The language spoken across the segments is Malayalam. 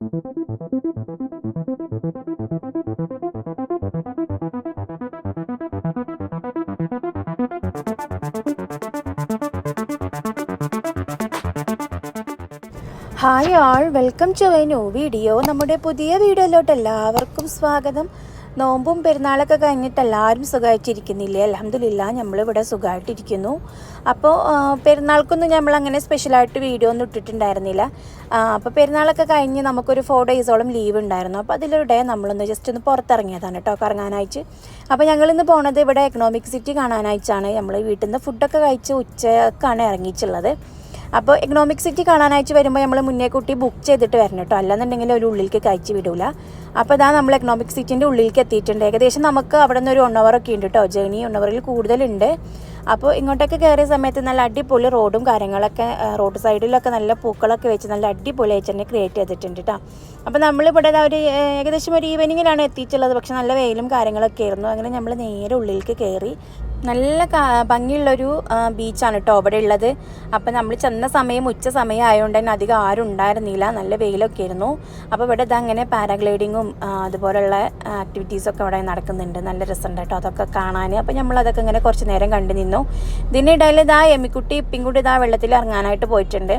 Hi all, welcome to a new video. നമ്മുടെ പുതിയ വീഡിയോയിലോട്ട് എല്ലാവർക്കും സ്വാഗതം. നോമ്പും പെരുന്നാളൊക്കെ കഴിഞ്ഞിട്ട് എല്ലാവരും സുഖമായിട്ടിരിക്കുന്നില്ലേ? അൽഹംദുലില്ലാ, നമ്മളിവിടെ സുഖമായിട്ടിരിക്കുന്നു. അപ്പോൾ പെരുന്നാൾക്കൊന്നും നമ്മളങ്ങനെ സ്പെഷ്യലായിട്ട് വീഡിയോ ഒന്നും ഇട്ടിട്ടുണ്ടായിരുന്നില്ല. അപ്പോൾ പെരുന്നാളൊക്കെ കഴിഞ്ഞ് നമുക്കൊരു 4 ഡേയ്സോളം ലീവ് ഉണ്ടായിരുന്നു. അപ്പോൾ അതിലൂടെ നമ്മളൊന്ന് ജസ്റ്റ് ഒന്ന് പുറത്തിറങ്ങിയതാണ് കേട്ടോ, കറങ്ങാനായിട്ട്. അപ്പോൾ ഞങ്ങളിന്ന് പോണത് ഇവിടെ എക്കണോമിക് സിറ്റി കാണാനായിട്ടാണ്. നമ്മൾ വീട്ടിൽ നിന്ന് ഫുഡൊക്കെ കഴിച്ച് ഉച്ചക്കാണ് ഇറങ്ങിയിട്ടുള്ളത്. അപ്പോൾ എക്കണോമിക് സിറ്റി കാണാനായിട്ട് വരുമ്പോൾ നമ്മൾ മുന്നേ കൂട്ടി ബുക്ക് ചെയ്തിട്ട് വരണം കേട്ടോ, അല്ലെന്നുണ്ടെങ്കിൽ ഒരു ഉള്ളിലേക്ക് കഴിച്ച് വിടൂല. അപ്പോൾ ഇതാ നമ്മൾ എക്കണോമിക് സിറ്റിൻ്റെ ഉള്ളിലേക്ക് എത്തിയിട്ടുണ്ട്. ഏകദേശം നമുക്ക് അവിടെ നിന്ന് ഒരു 1 hour ഒക്കെ ഉണ്ട് കേട്ടോ, ജേണി 1 hour കൂടുതലുണ്ട്. അപ്പോൾ ഇങ്ങോട്ടൊക്കെ കയറിയ സമയത്ത് നല്ല അടിപൊളി റോഡും കാര്യങ്ങളൊക്കെ, റോഡ് സൈഡിലൊക്കെ നല്ല പൂക്കളൊക്കെ വെച്ച് നല്ല അടിപൊളിയായിട്ട് തന്നെ ക്രിയേറ്റ് ചെയ്തിട്ടുണ്ട് കേട്ടോ. അപ്പോൾ നമ്മളിവിടെ ഒരു ഏകദേശം ഒരു ഈവനിങ്ങിലാണ് എത്തിയിട്ടുള്ളത്. പക്ഷെ നല്ല വെയിലും കാര്യങ്ങളൊക്കെ ആയിരുന്നു. അങ്ങനെ നമ്മൾ നേരെ ഉള്ളിലേക്ക് കയറി. നല്ല ഭംഗിയുള്ളൊരു ബീച്ചാണ് കേട്ടോ അവിടെ ഉള്ളത്. അപ്പം നമ്മൾ ചെന്ന സമയം ഉച്ച സമയം ആയതുകൊണ്ട് തന്നെ അധികം ആരും ഉണ്ടായിരുന്നില്ല, നല്ല വെയിലൊക്കെ ആയിരുന്നു. അപ്പോൾ ഇവിടെ ഇതങ്ങനെ പാരാഗ്ലൈഡിങ്ങും അതുപോലുള്ള ആക്ടിവിറ്റീസൊക്കെ ഇവിടെ നടക്കുന്നുണ്ട്. നല്ല രസമുണ്ട് കേട്ടോ അതൊക്കെ കാണാൻ. അപ്പോൾ നമ്മളതൊക്കെ ഇങ്ങനെ കുറച്ച് നേരം കണ്ടു നിന്നു. ഇതിനിടയിൽ ഇതാ എമ്മിക്കുട്ടി ഇപ്പിൻകുട്ടി ഇതാ വെള്ളത്തിൽ ഇറങ്ങാനായിട്ട് പോയിട്ടുണ്ട്.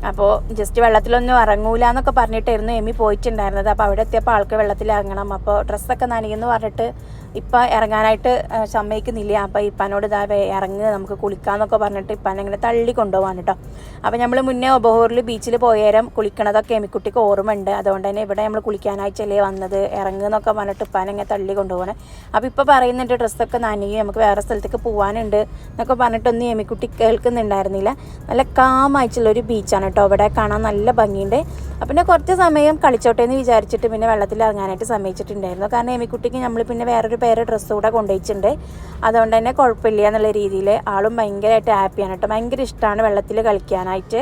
അപ്പോൾ ജസ്റ്റ് വെള്ളത്തിലൊന്നും ഇറങ്ങൂല എന്നൊക്കെ പറഞ്ഞിട്ടായിരുന്നു എമ്മി പോയിട്ടുണ്ടായിരുന്നത്. അപ്പോൾ അവിടെ എത്തിയപ്പോൾ ആൾക്ക് വെള്ളത്തിൽ ഇറങ്ങണം, അപ്പോൾ ഡ്രസ്സൊക്കെ നനയെന്ന് പറഞ്ഞിട്ട് ഇപ്പം ഇറങ്ങാനായിട്ട് സമ്മതിക്കുന്നില്ല. അപ്പോൾ ഇപ്പാനോട് ഇതാ ഇറങ്ങി നമുക്ക് കുളിക്കാമെന്നൊക്കെ പറഞ്ഞിട്ട് ഇപ്പാനെ ഇങ്ങനെ തള്ളി കൊണ്ടുപോകാൻ കേട്ടോ. അപ്പോൾ നമ്മൾ മുന്നേ ഒബഹൂറിൽ ബീച്ചിൽ പോയേരം കുളിക്കണതൊക്കെ എമ്മിക്കുട്ടിക്ക് ഓർമ്മയുണ്ട്. അതുകൊണ്ട് തന്നെ ഇവിടെ നമ്മൾ കുളിക്കാനായിട്ടല്ലേ വന്നത്, ഇറങ്ങുന്നൊക്കെ പറഞ്ഞിട്ട് ഇപ്പാനെ ഇങ്ങനെ തള്ളി കൊണ്ടുപോകണേ. അപ്പോൾ ഇപ്പോൾ പറയുന്നുണ്ട് ഡ്രസ്സൊക്കെ നനയും, നമുക്ക് വേറെ സ്ഥലത്തേക്ക് പോകാനുണ്ട് എന്നൊക്കെ പറഞ്ഞിട്ടൊന്നും എമ്മിക്കുട്ടി കേൾക്കുന്നുണ്ടായിരുന്നില്ല. നല്ല കാമായിട്ടുള്ളൊരു ബീച്ചാണ് കേട്ടോ, ഇവിടെ കാണാൻ നല്ല ഭംഗിയുണ്ട്. അപ്പം പിന്നെ കുറച്ച് സമയം കളിച്ചോട്ടെ എന്ന് വിചാരിച്ചിട്ട് പിന്നെ വെള്ളത്തിൽ ഇറങ്ങാനായിട്ട് സമ്മതിച്ചിട്ടുണ്ടായിരുന്നു. കാരണം എമ്മിക്കുട്ടിക്ക് നമ്മൾ പിന്നെ വേറൊരു പേര് ഡ്രസ്സ് കൂടെ കൊണ്ടുപോയിട്ടുണ്ട്. അതുകൊണ്ട് തന്നെ കുഴപ്പമില്ല എന്നുള്ള രീതിയിൽ ആളും ഭയങ്കരമായിട്ട് ഹാപ്പിയാണ് കേട്ടോ. ഭയങ്കര ഇഷ്ടമാണ് വെള്ളത്തിൽ കളിക്കാനായിട്ട്.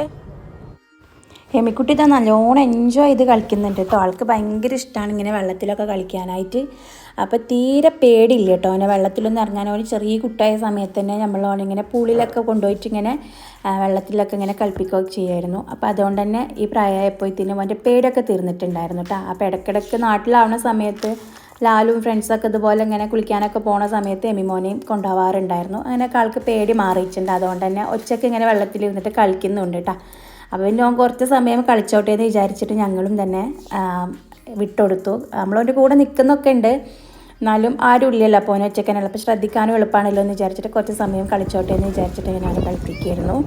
എമ്മിക്കുട്ടി ഇതാ നല്ലോണം എൻജോയ് ചെയ്ത് കളിക്കുന്നുണ്ട് കേട്ടോ. ആൾക്ക് ഭയങ്കര ഇഷ്ടമാണ് ഇങ്ങനെ വെള്ളത്തിലൊക്കെ കളിക്കാനായിട്ട്. അപ്പോൾ തീരെ പേടിയില്ല കേട്ടോ അവനെ വെള്ളത്തിലൊന്നും ഇറങ്ങാൻ. അവന് ചെറിയ കുട്ടിയായ സമയത്ത് തന്നെ നമ്മളോണിങ്ങനെ പൂളിലൊക്കെ കൊണ്ടുപോയിട്ട് ഇങ്ങനെ വെള്ളത്തിലൊക്കെ ഇങ്ങനെ കളിപ്പിക്കുകയൊക്കെ ചെയ്യുമായിരുന്നു. അപ്പോൾ അതുകൊണ്ട് തന്നെ ഈ പ്രായമായപ്പോഴത്തേനും അവൻ്റെ പേടിയൊക്കെ തീർന്നിട്ടുണ്ടായിരുന്നു കേട്ടോ. അപ്പോൾ ഇടയ്ക്കിടയ്ക്ക് നാട്ടിലാവുന്ന സമയത്ത് ലാലും ഫ്രണ്ട്സൊക്കെ ഇതുപോലെ ഇങ്ങനെ കുളിക്കാനൊക്കെ പോണ സമയത്ത് എമിമോനെയും കൊണ്ടുപോകാറുണ്ടായിരുന്നു. അങ്ങനെയൊക്കെ ആൾക്ക് പേടി മാറിയിട്ടുണ്ട്. അതുകൊണ്ട് തന്നെ ഒച്ചയ്ക്ക് ഇങ്ങനെ വെള്ളത്തിലിരുന്നിട്ട് കളിക്കുന്നുണ്ട് കേട്ടോ. അപ്പോൾ പിന്നെ അവൻ കുറച്ച് സമയം കളിച്ചോട്ടെ എന്ന് വിചാരിച്ചിട്ട് ഞങ്ങളും തന്നെ വിട്ടുകൊടുത്തു. നമ്മളവൻ്റെ കൂടെ നിൽക്കുന്നൊക്കെ ഉണ്ട്, എന്നാലും ആരും ഇല്ലല്ലോ അപ്പോൾ അവനെ ഒറ്റയ്ക്കാനുള്ള. അപ്പോൾ ശ്രദ്ധിക്കാനും എളുപ്പമാണല്ലോ എന്ന് വിചാരിച്ചിട്ട് കുറച്ച് സമയം കളിച്ചോട്ടെ എന്ന് വിചാരിച്ചിട്ട് ഞാൻ കളിപ്പിക്കുമായിരുന്നു.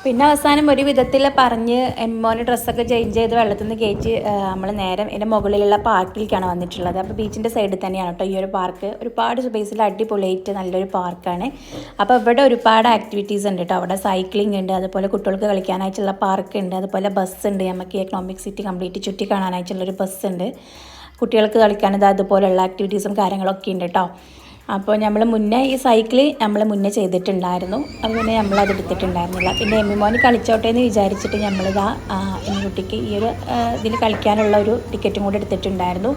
പിന്നെ അവസാനം ഒരു വിധത്തിൽ പറഞ്ഞ് എമ്മോന് ഡ്രസ്സൊക്കെ ചേഞ്ച് ചെയ്ത് വെള്ളത്തിൽ നിന്ന് കയറ്റി നമ്മൾ നേരെ എൻ്റെ മുകളിലുള്ള പാർക്കിലേക്കാണ് വന്നിട്ടുള്ളത്. അപ്പോൾ ബീച്ചിൻ്റെ സൈഡിൽ തന്നെയാണ് കേട്ടോ ഈ ഒരു പാർക്ക്. ഒരുപാട് സ്പേസിൽ അടിപൊളിയായിട്ട് നല്ലൊരു പാർക്കാണ്. അപ്പോൾ ഇവിടെ ഒരുപാട് ആക്ടിവിറ്റീസ് ഉണ്ട് കേട്ടോ. അവിടെ സൈക്ലിംഗ് ഉണ്ട്, അതുപോലെ കുട്ടികൾക്ക് കളിക്കാനായിട്ടുള്ള പാർക്ക് ഉണ്ട്, അതുപോലെ ബസ് ഉണ്ട്. നമുക്ക് എക്കണോമിക് സിറ്റി കംപ്ലീറ്റ് ചുറ്റി കാണാനായിട്ടുള്ളൊരു ബസ് ഉണ്ട്. കുട്ടികൾക്ക് കളിക്കാനത് അതുപോലെയുള്ള ആക്ടിവിറ്റീസും കാര്യങ്ങളൊക്കെ ഉണ്ട് കേട്ടോ. അപ്പോൾ നമ്മൾ മുന്നേ ഈ സൈക്കിൾ നമ്മൾ മുന്നേ ചെയ്തിട്ടുണ്ടായിരുന്നു. അപ്പോൾ പിന്നെ നമ്മളത് എടുത്തിട്ടുണ്ടായിരുന്നില്ല. പിന്നെ എമ്മിമോന് കളിച്ചോട്ടെ എന്ന് വിചാരിച്ചിട്ട് നമ്മളിതാ എമ്മിക്കുട്ടിക്ക് ഈ ഒരു ഇതിൽ കളിക്കാനുള്ള ഒരു ടിക്കറ്റും കൂടെ എടുത്തിട്ടുണ്ടായിരുന്നു.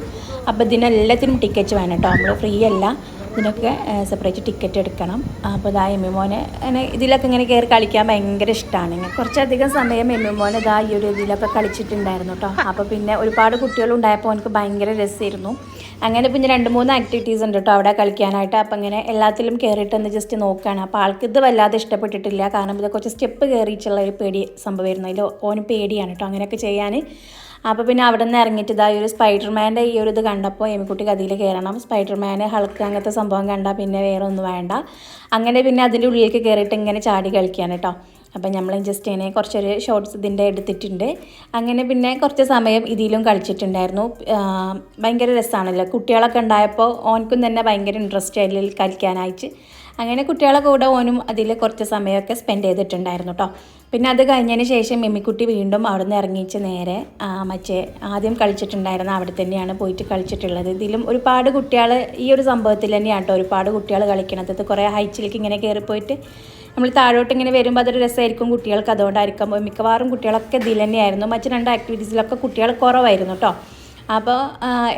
അപ്പോൾ ഇതിനെല്ലാത്തിനും ടിക്കറ്റ് വേണം കേട്ടോ, നമ്മൾ ഫ്രീ അല്ല, ഇതിനൊക്കെ സെപ്പറേറ്റ് ടിക്കറ്റ് എടുക്കണം. അപ്പോൾ ഇതാ എമ്മിമോന് അങ്ങനെ ഇതിലൊക്കെ ഇങ്ങനെ കയറി കളിക്കാൻ ഭയങ്കര ഇഷ്ടമാണ്. ഇങ്ങനെ കുറച്ചധികം സമയം എമ്മിമോന് ഇതാ ഈ ഒരു ഇതിലൊക്കെ കളിച്ചിട്ടുണ്ടായിരുന്നു കേട്ടോ. അപ്പോൾ പിന്നെ ഒരുപാട് കുട്ടികളുണ്ടായപ്പോൾ എനിക്ക് ഭയങ്കര രസമായിരുന്നു. അങ്ങനെ പിന്നെ 2-3 ആക്ടിവിറ്റീസ് ഉണ്ട് കേട്ടോ അവിടെ കളിക്കാനായിട്ട്. അപ്പം ഇങ്ങനെ എല്ലാത്തിലും കയറിയിട്ട് ഒന്ന് ജസ്റ്റ് നോക്കുകയാണ്. അപ്പോൾ ആൾക്ക് ഇത് വല്ലാതെ ഇഷ്ടപ്പെട്ടിട്ടില്ല, കാരണം ഇത് കുറച്ച് സ്റ്റെപ്പ് കയറിയിട്ടുള്ള ഒരു പേടി സംഭവമായിരുന്നു. അതിൽ ഓന് പേടിയാണ് കേട്ടോ അങ്ങനെയൊക്കെ ചെയ്യാൻ. അപ്പോൾ പിന്നെ അവിടെ നിന്ന് ഇറങ്ങിയിട്ട് ഇതാ ഒരു സ്പൈഡർമാൻ്റെ ഈ ഒരു ഇത് കണ്ടപ്പോൾ എമ്മിക്കുട്ടിക്ക് അതിൽ കയറണം. സ്പൈഡർമാൻ, ഹൾക്ക് അങ്ങനത്തെ സംഭവം കണ്ടാൽ പിന്നെ വേറെ ഒന്നും വേണ്ട. അങ്ങനെ പിന്നെ അതിൻ്റെ ഉള്ളിലേക്ക് കയറിയിട്ട് ഇങ്ങനെ ചാടി കളിക്കാൻ കേട്ടോ. അപ്പം നമ്മൾ ജസ്റ്റ് ഇതിനെ കുറച്ചൊരു ഷോർട്സ് ഇതിൻ്റെ എടുത്തിട്ടുണ്ട്. അങ്ങനെ പിന്നെ കുറച്ച് സമയം ഇതിലും കളിച്ചിട്ടുണ്ടായിരുന്നു. ഭയങ്കര രസമാണല്ലോ, കുട്ടികളൊക്കെ ഉണ്ടായപ്പോൾ ഓനക്കും തന്നെ ഭയങ്കര ഇൻട്രസ്റ്റ് അതിൽ കളിക്കാനായിട്ട്. അങ്ങനെ കുട്ടികളെ കൂടെ ഓനും അതിൽ കുറച്ച് സമയമൊക്കെ സ്പെൻഡ് ചെയ്തിട്ടുണ്ടായിരുന്നു കേട്ടോ. പിന്നെ അത് കഴിഞ്ഞതിന് ശേഷം എമ്മിക്കുട്ടി വീണ്ടും അവിടെ നിന്ന് ഇറങ്ങിച്ച് നേരെ മറ്റേ ആദ്യം കളിച്ചിട്ടുണ്ടായിരുന്ന അവിടെ തന്നെയാണ് പോയിട്ട് കളിച്ചിട്ടുള്ളത്. ഇതിലും ഒരുപാട് കുട്ടികൾ ഈ ഒരു സംഭവത്തിൽ തന്നെയാണ് കേട്ടോ ഒരുപാട് കുട്ടികൾ കളിക്കണത്. ഇത് കുറേ ഹൈറ്റിലേക്ക് ഇങ്ങനെ കയറിപ്പോയിട്ട് നമ്മൾ താഴോട്ട് ഇങ്ങനെ വരുമ്പോൾ അതൊരു രസമായിരിക്കും കുട്ടികൾക്ക്. അതുകൊണ്ടായിരിക്കും മിക്കവാറും കുട്ടികളൊക്കെ ഇതിൽ തന്നെയായിരുന്നു. മറ്റ് 2 ആക്ടിവിറ്റീസിലൊക്കെ കുട്ടികൾ കുറവായിരുന്നു കേട്ടോ. അപ്പോൾ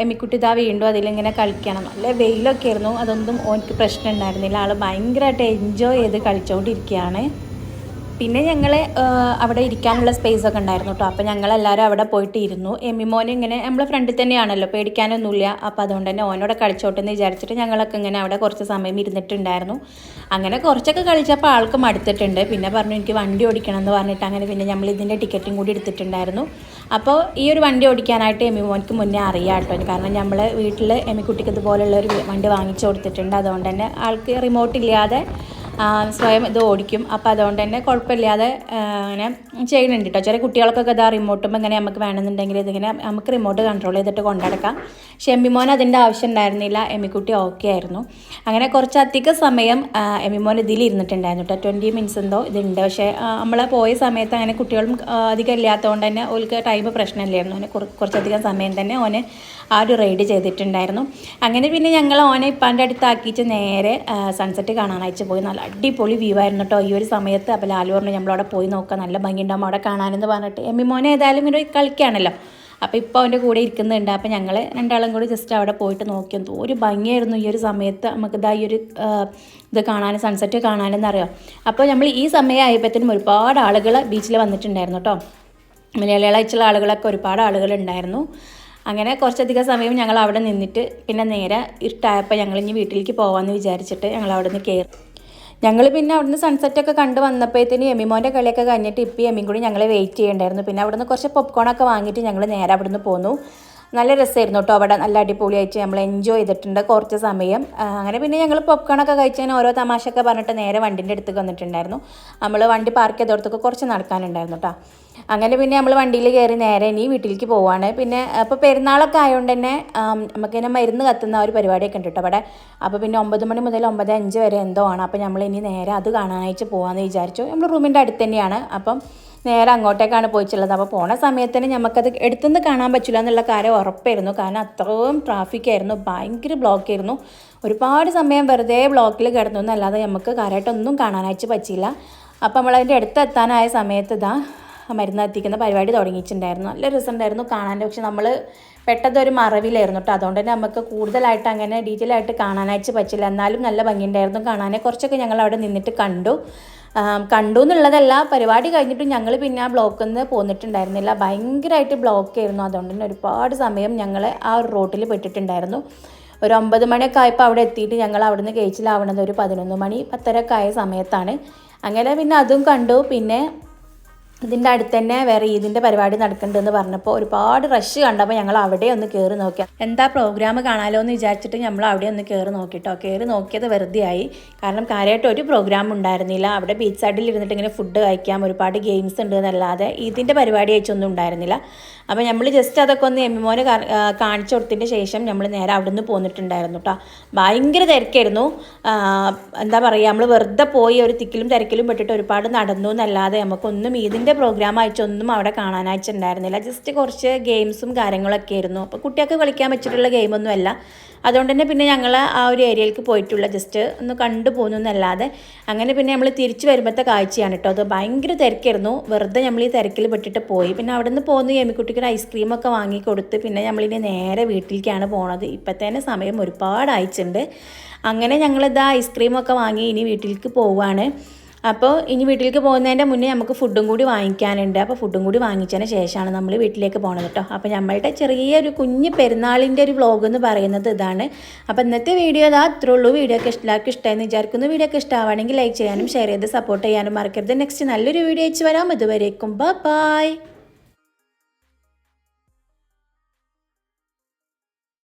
എമ്മിക്കുട്ടി ഇതാ വീണ്ടും അതിലിങ്ങനെ കളിക്കണം. നല്ല വെയിലൊക്കെ ആയിരുന്നു, അതൊന്നും ഓനിക്ക് പ്രശ്നം ഉണ്ടായിരുന്നില്ല. ആൾ ഭയങ്കരമായിട്ട് എൻജോയ് ചെയ്ത് കളിച്ചുകൊണ്ടിരിക്കുകയാണ്. പിന്നെ ഞങ്ങൾ അവിടെ ഇരിക്കാനുള്ള സ്പേസ് ഒക്കെ ഉണ്ടായിരുന്നു കേട്ടോ. അപ്പോൾ ഞങ്ങളെല്ലാവരും അവിടെ പോയിട്ട് ഇരുന്നു. എമ്മിമോൻ ഇങ്ങനെ നമ്മളെ ഫ്രണ്ടിൽ തന്നെയാണല്ലോ, പേടിക്കാനൊന്നുമില്ല. അപ്പോൾ അതുകൊണ്ട് തന്നെ ഓനോടെ കളിച്ചോട്ടെന്ന് വിചാരിച്ചിട്ട് ഞങ്ങളൊക്കെ ഇങ്ങനെ അവിടെ കുറച്ച് സമയം ഇരുന്നിട്ടുണ്ടായിരുന്നു. അങ്ങനെ കുറച്ചൊക്കെ കളിച്ചപ്പോൾ ആൾക്ക് മടുത്തിട്ടുണ്ട്. പിന്നെ പറഞ്ഞു എനിക്ക് വണ്ടി ഓടിക്കണം എന്ന് പറഞ്ഞിട്ട് അങ്ങനെ പിന്നെ നമ്മൾ ഇതിൻ്റെ ടിക്കറ്റും കൂടി എടുത്തിട്ടുണ്ടായിരുന്നു. അപ്പോൾ ഈ ഒരു വണ്ടി ഓടിക്കാനായിട്ട് എമ്മിമോൻക്ക് മുന്നേ അറിയാം കേട്ടോ. കാരണം നമ്മൾ വീട്ടിൽ എമ്മിക്കുട്ടിക്ക് ഇതുപോലുള്ളൊരു വണ്ടി വാങ്ങിച്ചു കൊടുത്തിട്ടുണ്ട്. അതുകൊണ്ട് തന്നെ ആൾക്ക് റിമോട്ട് ഇല്ലാതെ സ്വയം ഇത് ഓടിക്കും. അപ്പോൾ അതുകൊണ്ട് തന്നെ കുഴപ്പമില്ലാതെ അങ്ങനെ ചെയ്യുന്നുണ്ട് കേട്ടോ. ചെറിയ കുട്ടികൾക്കൊക്കെ ഇതാ റിമോട്ടും ഇങ്ങനെ നമുക്ക് വേണമെന്നുണ്ടെങ്കിൽ ഇതിങ്ങനെ നമുക്ക് റിമോട്ട് കൺട്രോൾ ചെയ്തിട്ട് കൊണ്ടുനടക്കാം. പക്ഷേ എമ്മിമോൻ അതിൻ്റെ ആവശ്യം ഉണ്ടായിരുന്നില്ല. എമ്മിക്കുട്ടി ഓക്കെ ആയിരുന്നു. അങ്ങനെ കുറച്ചധികം സമയം എമ്മിമോൻ ഇതിൽ ഇരുന്നിട്ടുണ്ടായിരുന്നു കേട്ടോ. 20 മിനിറ്റ്സ് എന്തോ ഇതുണ്ട്. പക്ഷേ നമ്മൾ പോയ സമയത്ത് അങ്ങനെ കുട്ടികളും അധികം ഇല്ലാത്തതുകൊണ്ട് തന്നെ ഓൾക്ക് ടൈം പ്രശ്നമില്ലായിരുന്നു. അവന് കുറച്ചധികം സമയം തന്നെ ഓന് ആ ഒരു റൈഡ് ചെയ്തിട്ടുണ്ടായിരുന്നു. അങ്ങനെ പിന്നെ ഞങ്ങൾ ഓനെ ഇപ്പാൻ്റെ അടുത്താക്കിയിട്ട് നേരെ സൺസെറ്റ് കാണാനായിട്ട് പോയി. നല്ല അടിപൊളി വ്യൂ ആയിരുന്നു കേട്ടോ ഈ ഒരു സമയത്ത്. അപ്പോൾ ലാലു പറഞ്ഞു നമ്മളവിടെ പോയി നോക്കാം, നല്ല ഭംഗിയുണ്ടാകും അവിടെ കാണാനെന്ന് പറഞ്ഞിട്ട്. എമ്മിമോനെ ഏതായാലും ഇങ്ങനെ കളിക്കുകയാണല്ലോ, അപ്പോൾ ഇപ്പോൾ അവൻ്റെ കൂടെ ഇരിക്കുന്നുണ്ട്. അപ്പോൾ ഞങ്ങൾ രണ്ടാളും കൂടി ജസ്റ്റ് അവിടെ പോയിട്ട് നോക്കി. എന്തോ ഒരു ഭംഗിയായിരുന്നു ഈ ഒരു സമയത്ത് നമുക്ക് ഇതാ ഈ ഒരു ഇത് കാണാൻ, സൺസെറ്റ് കാണാനെന്നറിയാം. അപ്പോൾ നമ്മൾ ഈ സമയമായപ്പോഴത്തേനും ഒരുപാട് ആളുകൾ ബീച്ചിൽ വന്നിട്ടുണ്ടായിരുന്നു കേട്ടോ. മലയാളികളായിട്ടുള്ള ആളുകളൊക്കെ ഒരുപാട് ആളുകളുണ്ടായിരുന്നു. അങ്ങനെ കുറച്ചധികം സമയം ഞങ്ങൾ അവിടെ നിന്നിട്ട് പിന്നെ നേരെ ഇരുട്ടായപ്പോൾ ഞങ്ങൾ ഇനി വീട്ടിലേക്ക് പോകാമെന്ന് വിചാരിച്ചിട്ട് ഞങ്ങൾ അവിടെ നിന്ന് കയറി. ഞങ്ങൾ പിന്നെ അവിടുന്ന് സൺസെറ്റൊക്കെ കണ്ട് വന്നപ്പോഴത്തേന് എമ്മിമോൻ്റെ കളിയൊക്കെ കഴിഞ്ഞിട്ട് ഇപ്പം എമ്മിയും കൂടി ഞങ്ങളെ വെയിറ്റ് ചെയ്യണ്ടായിരുന്നു. പിന്നെ അവിടുന്ന് കുറച്ച് പോപ്കോണൊക്കെ വാങ്ങിയിട്ട് ഞങ്ങൾ നേരെ അവിടുന്ന് പോന്നു. നല്ല രസമായിരുന്നു കേട്ടോ അവിടെ, നല്ല അടിപൊളിയായിട്ട് നമ്മൾ എൻജോയ് ചെയ്തിട്ടുണ്ട് കുറച്ച് സമയം. അങ്ങനെ പിന്നെ ഞങ്ങൾ പോപ്കോണൊക്കെ കഴിച്ചതിന് ഓരോ തമാശയൊക്കെ പറഞ്ഞിട്ട് നേരെ വണ്ടിൻ്റെ അടുത്തേക്ക് വന്നിട്ടുണ്ടായിരുന്നു. നമ്മൾ വണ്ടി പാർക്ക് ചെയ്തോടത്തൊക്കെ കുറച്ച് നടക്കാനുണ്ടായിരുന്നു കേട്ടോ. അങ്ങനെ പിന്നെ നമ്മൾ വണ്ടിയിൽ കയറി നേരെ ഇനി വീട്ടിലേക്ക് പോവാണ്. പിന്നെ അപ്പോൾ പെരുന്നാളൊക്കെ ആയതുകൊണ്ട് തന്നെ നമുക്കിങ്ങനെ മരുന്ന് കത്തുന്ന ഒരു പരിപാടിയൊക്കെ ഉണ്ട് കേട്ടോ അവിടെ. അപ്പോൾ പിന്നെ 9 മണി മുതൽ 9:05 വരെ എന്തോ ആണ്. അപ്പോൾ നമ്മൾ ഇനി നേരെ അത് കാണാനായിട്ട് പോകാമെന്ന് വിചാരിച്ചു. നമ്മൾ റൂമിൻ്റെ അടുത്ത് തന്നെയാണ്. അപ്പം നേരെ അങ്ങോട്ടേക്കാണ് പോയിട്ടുള്ളത്. അപ്പോൾ പോണ സമയത്തിന് നമുക്കത് എടുത്തുനിന്ന് കാണാൻ പറ്റില്ല എന്നുള്ള കാര്യം ഉറപ്പായിരുന്നു. കാരണം അത്രയും ട്രാഫിക്കായിരുന്നു, ഭയങ്കര ബ്ലോക്കായിരുന്നു. ഒരുപാട് സമയം വെറുതെ ബ്ലോക്കിൽ കിടന്നു എന്നല്ലാതെ നമുക്ക് കാര്യമായിട്ടൊന്നും കാണാനായിട്ട് പറ്റിയില്ല. അപ്പോൾ നമ്മളതിൻ്റെ അടുത്തെത്താനായ സമയത്ത് ഇതാ മരുന്ന് എത്തിക്കുന്ന പരിപാടി തുടങ്ങിയിട്ടുണ്ടായിരുന്നു. നല്ല രസമുണ്ടായിരുന്നു കാണാൻ. പക്ഷെ നമ്മൾ പെട്ടെന്നൊരു മറവിലായിരുന്നു കേട്ടോ. അതുകൊണ്ട് തന്നെ നമുക്ക് കൂടുതലായിട്ട് അങ്ങനെ ഡീറ്റെയിൽ ആയിട്ട് കാണാനായിട്ട് പറ്റില്ല. എന്നാലും നല്ല ഭംഗിയുണ്ടായിരുന്നു കാണാൻ. കുറച്ചൊക്കെ ഞങ്ങൾ അവിടെ നിന്നിട്ട് കണ്ടു എന്നുള്ളതല്ല, പരിപാടി കഴിഞ്ഞിട്ട് ഞങ്ങൾ പിന്നെ ആ ബ്ലോക്കിൽ നിന്ന് പോന്നിട്ടുണ്ടായിരുന്നില്ല. ഭയങ്കരമായിട്ട് ബ്ലോക്കായിരുന്നു. അതുകൊണ്ട് തന്നെ ഒരുപാട് സമയം ഞങ്ങൾ ആ ഒരു റോട്ടിൽ പെട്ടിട്ടുണ്ടായിരുന്നു. ഒരു 9 മണിയൊക്കെ ആയപ്പോൾ അവിടെ എത്തിയിട്ട് ഞങ്ങൾ അവിടെ നിന്ന് കഴിച്ചിലാവണത് ഒരു 11 മണി 10 ആയ സമയത്താണ്. അങ്ങനെ പിന്നെ അതും കണ്ടു. പിന്നെ ഇതിൻ്റെ അടുത്ത് തന്നെ വേറെ ഈദിൻ്റെ പരിപാടി നടക്കുന്നുണ്ടെന്ന് പറഞ്ഞപ്പോൾ ഒരുപാട് റഷ് കണ്ടപ്പോൾ ഞങ്ങൾ അവിടെ ഒന്ന് കയറി നോക്കിയാൽ എന്താ പ്രോഗ്രാം കാണാമല്ലോ എന്ന് വിചാരിച്ചിട്ട് നമ്മൾ അവിടെ ഒന്ന് കയറി നോക്കിട്ടോ. കയറി നോക്കിയത് വെറുതെ ആയി. കാരണം കാര്യമായിട്ട് ഒരു പ്രോഗ്രാം ഉണ്ടായിരുന്നില്ല. അവിടെ ബീച്ച് സൈഡിൽ ഇരുന്നിട്ട് ഇങ്ങനെ ഫുഡ് കഴിക്കാം, ഒരുപാട് ഗെയിംസ് ഉണ്ട് എന്നല്ലാതെ ഇതിൻ്റെ പരിപാടി അയച്ചൊന്നും ഉണ്ടായിരുന്നില്ല. അപ്പോൾ നമ്മൾ ജസ്റ്റ് അതൊക്കെ ഒന്ന് എമ്മിമോനെ കാണിച്ചു കൊടുത്തതിൻ്റെ ശേഷം നമ്മൾ നേരെ അവിടെ നിന്ന് പോന്നിട്ടുണ്ടായിരുന്നു കേട്ടോ. ഭയങ്കര തിരക്കായിരുന്നു. എന്താ പറയുക, നമ്മൾ വെറുതെ പോയി ഒരു തിക്കിലും തിരക്കിലും പെട്ടിട്ട് ഒരുപാട് നടന്നു എന്നല്ലാതെ നമുക്കൊന്നും ഇതിൻ്റെ പ്രോഗ്രാം അയച്ചൊന്നും അവിടെ കാണാനായിട്ടുണ്ടായിരുന്നില്ല. ജസ്റ്റ് കുറച്ച് ഗെയിംസും കാര്യങ്ങളൊക്കെ ആയിരുന്നു. അപ്പോൾ കുട്ടികൾക്ക് കളിക്കാൻ പറ്റിയിട്ടുള്ള ഗെയിമൊന്നും അല്ല. അതുകൊണ്ട് തന്നെ പിന്നെ ഞങ്ങൾ ആ ഒരു ഏരിയയിലേക്ക് പോയിട്ടുള്ള ജസ്റ്റ് ഒന്ന് കണ്ടു പോകുന്നു എന്നല്ലാതെ. അങ്ങനെ പിന്നെ നമ്മൾ തിരിച്ചു വരുമ്പോഴത്തെ കാഴ്ചയാണ് കേട്ടോ. അത് ഭയങ്കര തിരക്കായിരുന്നു. വെറുതെ നമ്മൾ ഈ തിരക്കിൽ പെട്ടിട്ട് പോയി. പിന്നെ അവിടെ നിന്ന് പോന്ന് എമ്മിക്കുട്ടിക്ക് ഐസ്ക്രീമൊക്കെ വാങ്ങിക്കൊടുത്ത് പിന്നെ നമ്മളിനി നേരെ വീട്ടിലേക്കാണ് പോണത്. ഇപ്പോഴത്തേനെ സമയം ഒരുപാട് അയച്ചിട്ടുണ്ട്. അങ്ങനെ ഞങ്ങളിതാ ഐസ്ക്രീമൊക്കെ വാങ്ങി ഇനി വീട്ടിലേക്ക് പോവുകയാണ്. അപ്പോൾ ഇനി വീട്ടിലേക്ക് പോകുന്നതിൻ്റെ മുന്നേ നമുക്ക് ഫുഡും കൂടി വാങ്ങിക്കാനുണ്ട്. അപ്പോൾ ഫുഡും കൂടി വാങ്ങിച്ചതിന് ശേഷമാണ് നമ്മൾ വീട്ടിലേക്ക് പോകണത് കേട്ടോ. അപ്പോൾ നമ്മളുടെ ചെറിയൊരു കുഞ്ഞ് പെരുന്നാളിൻ്റെ ഒരു വ്ളോഗ് എന്ന് പറയുന്നത് ഇതാണ്. അപ്പോൾ ഇന്നത്തെ വീഡിയോ ഇതാ അത്രേ ഉള്ളൂ. വീഡിയോ ഒക്കെ എല്ലാവർക്കും ഇഷ്ടമായെന്ന് വിചാരിക്കുന്നു. വീഡിയോ ഒക്കെ ഇഷ്ടമാണെങ്കിൽ ലൈക്ക് ചെയ്യാനും ഷെയർ ചെയ്ത് സപ്പോർട്ട് ചെയ്യാനും മറക്കരുത്. നെക്സ്റ്റ് നല്ലൊരു വീഡിയോ അയച്ചു വരാം. ഇതുവരേക്കും ബൈ.